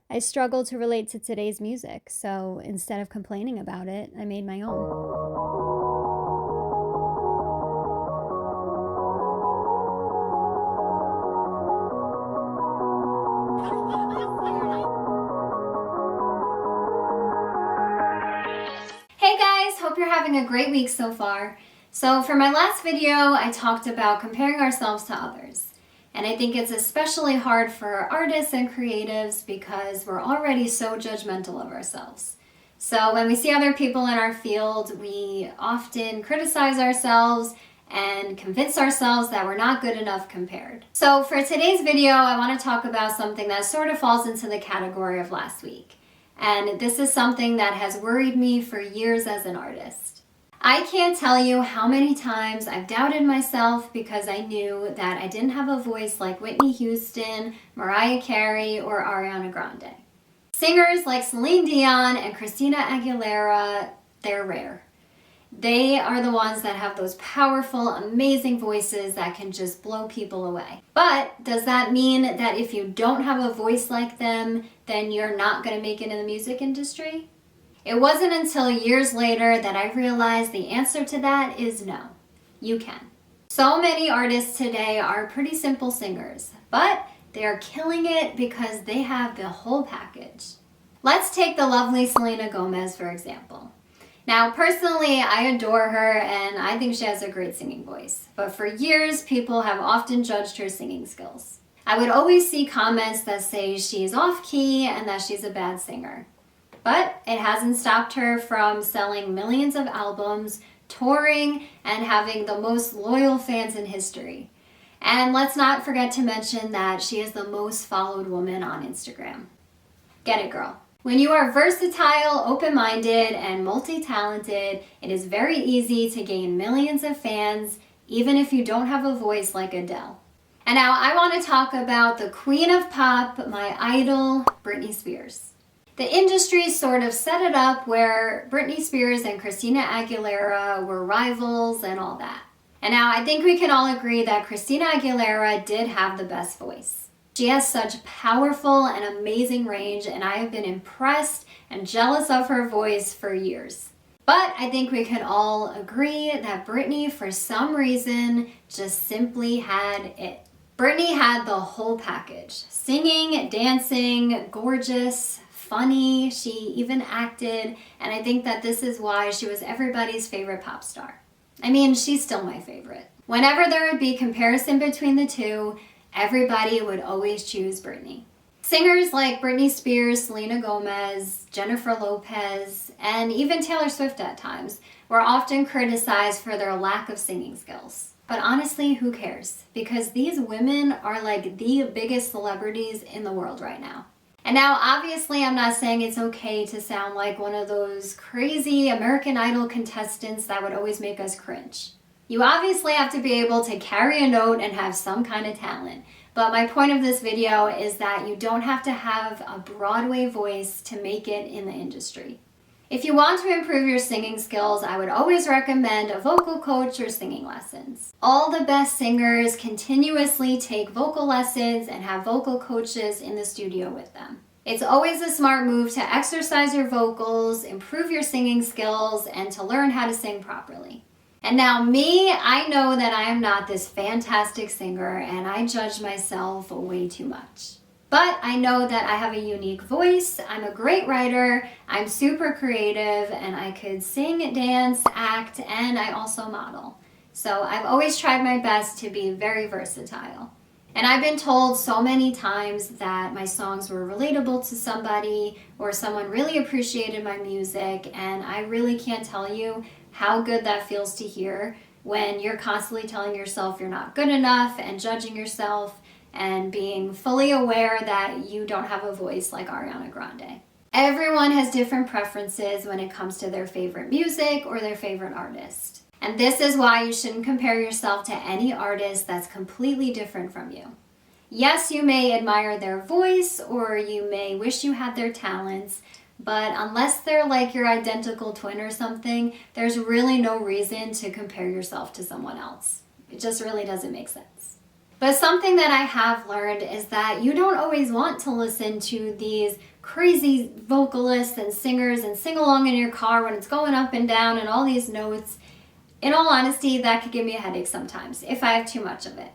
I struggle to relate to today's music, so instead of complaining about it, I made my own. Hey guys, hope you're having a great week so far. So for my last video, I talked about comparing ourselves to others. And I think it's especially hard for artists and creatives because we're already so judgmental of ourselves. So when we see other people in our field, we often criticize ourselves and convince ourselves that we're not good enough compared. So for today's video, I want to talk about something that sort of falls into the category of last week. And this is something that has worried me for years as an artist. I can't tell you how many times I've doubted myself because I knew that I didn't have a voice like Whitney Houston, Mariah Carey, or Ariana Grande. Singers like Celine Dion and Christina Aguilera, they're rare. They are the ones that have those powerful, amazing voices that can just blow people away. But does that mean that if you don't have a voice like them, then you're not going to make it in the music industry? It wasn't until years later that I realized the answer to that is no. You can. So many artists today are pretty simple singers, but they are killing it because they have the whole package. Let's take the lovely Selena Gomez, for example. Now, personally, I adore her and I think she has a great singing voice. But for years, people have often judged her singing skills. I would always see comments that say she's off-key and that she's a bad singer. But it hasn't stopped her from selling millions of albums, touring, and having the most loyal fans in history. And let's not forget to mention that she is the most followed woman on Instagram. Get it, girl. When you are versatile, open-minded, and multi-talented, it is very easy to gain millions of fans, even if you don't have a voice like Adele. And now I want to talk about the queen of pop, my idol, Britney Spears. The industry sort of set it up where Britney Spears and Christina Aguilera were rivals and all that. And now I think we can all agree that Christina Aguilera did have the best voice. She has such powerful and amazing range, and I have been impressed and jealous of her voice for years. But I think we can all agree that Britney, for some reason, just simply had it. Britney had the whole package. Singing, dancing, gorgeous, funny, she even acted, and I think that this is why she was everybody's favorite pop star. I mean, she's still my favorite. Whenever there would be comparison between the two, everybody would always choose Britney. Singers like Britney Spears, Selena Gomez, Jennifer Lopez, and even Taylor Swift at times were often criticized for their lack of singing skills. But honestly, who cares? Because these women are like the biggest celebrities in the world right now. And now, obviously, I'm not saying it's okay to sound like one of those crazy American Idol contestants that would always make us cringe. You obviously have to be able to carry a note and have some kind of talent. But my point of this video is that you don't have to have a Broadway voice to make it in the industry. If you want to improve your singing skills, I would always recommend a vocal coach or singing lessons. All the best singers continuously take vocal lessons and have vocal coaches in the studio with them. It's always a smart move to exercise your vocals, improve your singing skills, and to learn how to sing properly. And now me, I know that I am not this fantastic singer and I judge myself way too much. But I know that I have a unique voice, I'm a great writer, I'm super creative, and I could sing, dance, act, and I also model. So I've always tried my best to be very versatile. And I've been told so many times that my songs were relatable to somebody or someone really appreciated my music, and I really can't tell you how good that feels to hear when you're constantly telling yourself you're not good enough and judging yourself and being fully aware that you don't have a voice like Ariana Grande. Everyone has different preferences when it comes to their favorite music or their favorite artist. And this is why you shouldn't compare yourself to any artist that's completely different from you. Yes, you may admire their voice or you may wish you had their talents, but unless they're like your identical twin or something, there's really no reason to compare yourself to someone else. It just really doesn't make sense. But something that I have learned is that you don't always want to listen to these crazy vocalists and singers and sing along in your car when it's going up and down and all these notes. In all honesty, that could give me a headache sometimes if I have too much of it.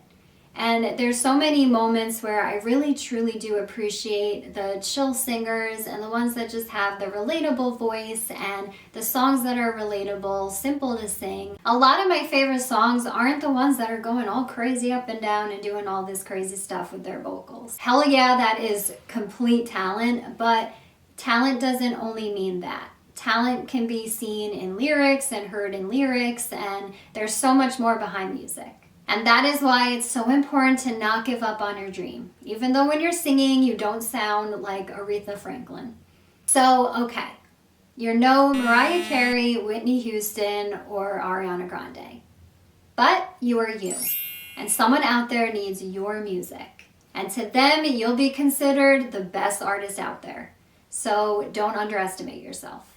And there's so many moments where I really truly do appreciate the chill singers and the ones that just have the relatable voice and the songs that are relatable, simple to sing. A lot of my favorite songs aren't the ones that are going all crazy up and down and doing all this crazy stuff with their vocals. Hell yeah, that is complete talent, but talent doesn't only mean that. Talent can be seen in lyrics and heard in lyrics, and there's so much more behind music. And that is why it's so important to not give up on your dream. Even though when you're singing, you don't sound like Aretha Franklin. So, okay, you're no Mariah Carey, Whitney Houston, or Ariana Grande. But you are you. And someone out there needs your music. And to them, you'll be considered the best artist out there. So don't underestimate yourself.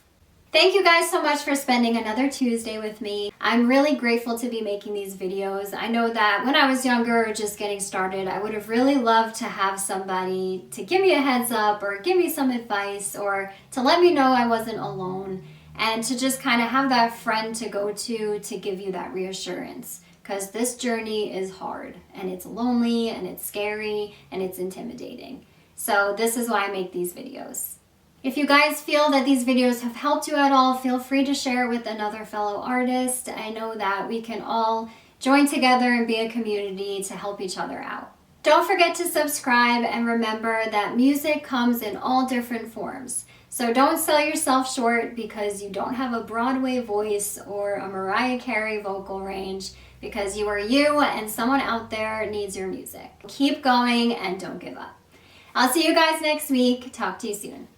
Thank you guys so much for spending another Tuesday with me. I'm really grateful to be making these videos. I know that when I was younger or just getting started, I would have really loved to have somebody to give me a heads up or give me some advice or to let me know I wasn't alone and to just kind of have that friend to go to give you that reassurance. Because this journey is hard and it's lonely and it's scary and it's intimidating. So this is why I make these videos. If you guys feel that these videos have helped you at all, feel free to share with another fellow artist. I know that we can all join together and be a community to help each other out. Don't forget to subscribe and remember that music comes in all different forms. So don't sell yourself short because you don't have a Broadway voice or a Mariah Carey vocal range, because you are you and someone out there needs your music. Keep going and don't give up. I'll see you guys next week. Talk to you soon.